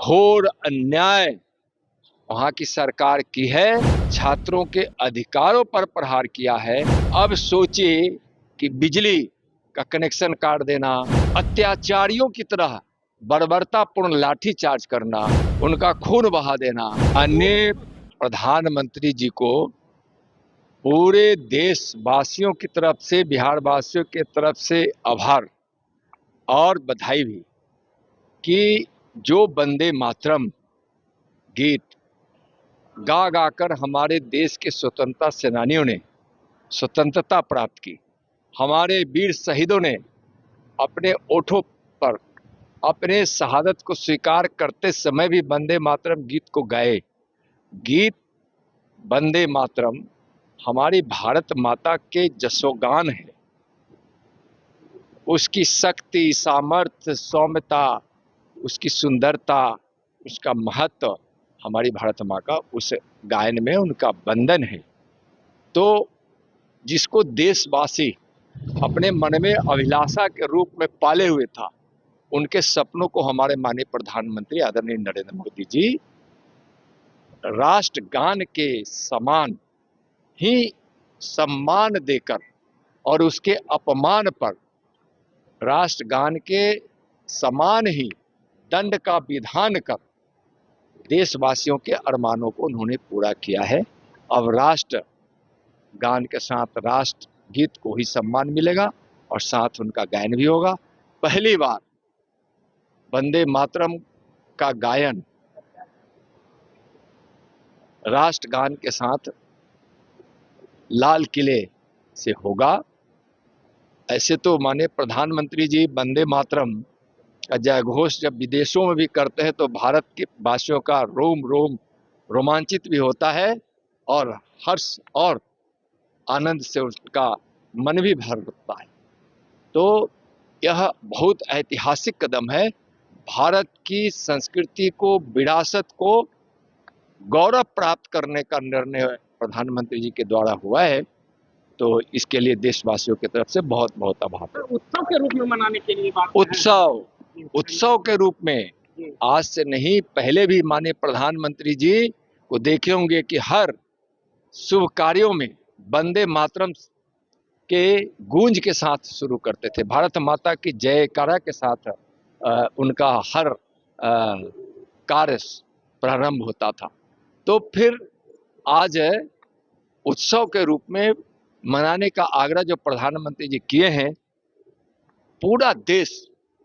घोर अन्याय वहां की सरकार की है। छात्रों के अधिकारों पर प्रहार किया है। अब सोचिए कि बिजली का कनेक्शन काट देना, अत्याचारियों की तरह बर्बरतापूर्ण लाठीचार्ज करना, उनका खून बहा देना। अन्य प्रधानमंत्री जी को पूरे देशवासियों की तरफ से, बिहार वासियों की तरफ से आभार और बधाई भी कि जो वंदे मातरम गीत गा गाकर हमारे देश के स्वतंत्रता सेनानियों ने स्वतंत्रता प्राप्त की, हमारे वीर शहीदों ने अपने ओठों पर अपने शहादत को स्वीकार करते समय भी वंदे मातरम गीत को गाए। गीत वंदे मातरम हमारी भारत माता के जसोगान है। उसकी शक्ति, सामर्थ्य, सौम्यता, उसकी सुंदरता, उसका महत्व हमारी भारत माँ का उस गायन में उनका बंधन है। तो जिसको देशवासी अपने मन में अभिलाषा के रूप में पाले हुए था, उनके सपनों को हमारे माननीय प्रधानमंत्री आदरणीय नरेंद्र मोदी जी राष्ट्रगान के समान ही सम्मान देकर और उसके अपमान पर राष्ट्रगान के समान ही दंड का विधान कर देशवासियों के अरमानों को उन्होंने पूरा किया है। अब राष्ट्र गान के साथ राष्ट्र गीत को ही सम्मान मिलेगा और साथ उनका गायन भी होगा। पहली बार वंदे मातरम का गायन राष्ट्रगान के साथ लाल किले से होगा। ऐसे तो माने प्रधानमंत्री जी वंदे मातरम का जय घोष जब विदेशों में भी करते हैं तो भारत के वासियों का रोम रोम रोमांचित भी होता है और हर्ष और आनंद से उसका मन भी भर उठता है। तो यह बहुत ऐतिहासिक कदम है। भारत की संस्कृति को, विरासत को गौरव प्राप्त करने का निर्णय प्रधानमंत्री जी के द्वारा हुआ है। तो इसके लिए देशवासियों की तरफ से बहुत बहुत आभार। उत्सव के रूप में मनाने के लिए बात उत्सव के रूप में आज से नहीं, पहले भी माननीय प्रधानमंत्री जी को देखे होंगे कि हर शुभ कार्यों में वंदे मातरम के गूंज के साथ शुरू करते थे। भारत माता की जयकारा के साथ उनका हर कार्य प्रारंभ होता था। तो फिर आज उत्सव के रूप में मनाने का आग्रह जो प्रधानमंत्री जी किए हैं, पूरा देश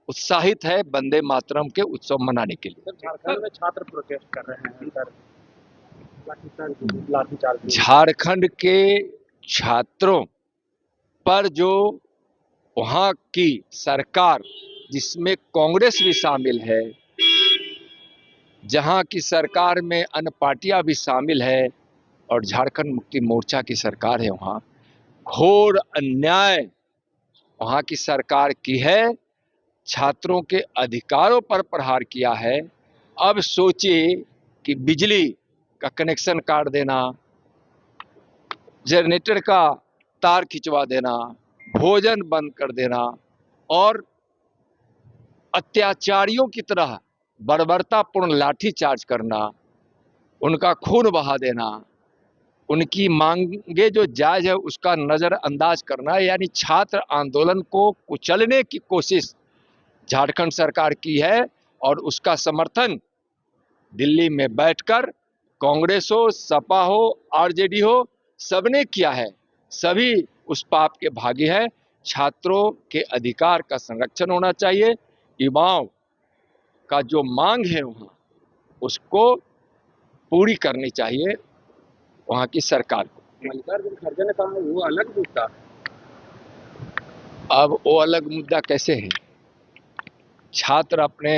उत्साहित है वंदे मातरम के उत्सव मनाने के लिए। झारखंड में छात्र प्रोटेस्ट कर रहे हैं लाठीचार्ज। झारखंड के छात्रों पर जो वहां की सरकार, जिसमें कांग्रेस भी शामिल है, जहां की सरकार में अन्य पार्टियां भी शामिल है और झारखंड मुक्ति मोर्चा की सरकार है, वहां घोर अन्याय वहां की सरकार की है। छात्रों के अधिकारों पर प्रहार किया है। अब सोचिए कि बिजली का कनेक्शन काट देना, जनरेटर का तार खिंचवा देना, भोजन बंद कर देना और अत्याचारियों की तरह बर्बरतापूर्ण लाठीचार्ज करना, उनका खून बहा देना, उनकी मांगे जो जायज है उसका नजरअंदाज करना, यानी छात्र आंदोलन को कुचलने की कोशिश झारखंड सरकार की है। और उसका समर्थन दिल्ली में बैठकर कांग्रेस हो, सपा हो, आरजेडी हो, सबने किया है। सभी उस पाप के भागी हैं। छात्रों के अधिकार का संरक्षण होना चाहिए। युवाओं का जो मांग है वहाँ, उसको पूरी करनी चाहिए वहाँ की सरकार को। मल्लिकार्जुन खड़गे ने कहा वो अलग मुद्दा। अब वो अलग मुद्दा कैसे है? छात्र अपने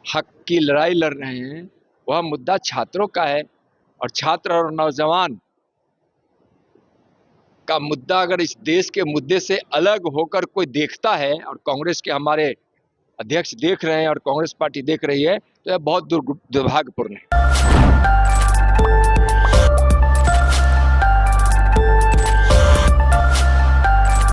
हक की लड़ाई लड़ रहे हैं, वह मुद्दा छात्रों का है। और छात्र और नौजवान का मुद्दा अगर इस देश के मुद्दे से अलग होकर कोई देखता है और कांग्रेस के हमारे अध्यक्ष देख रहे हैं और कांग्रेस पार्टी देख रही है, तो यह बहुत दुर्भाग्यपूर्ण है।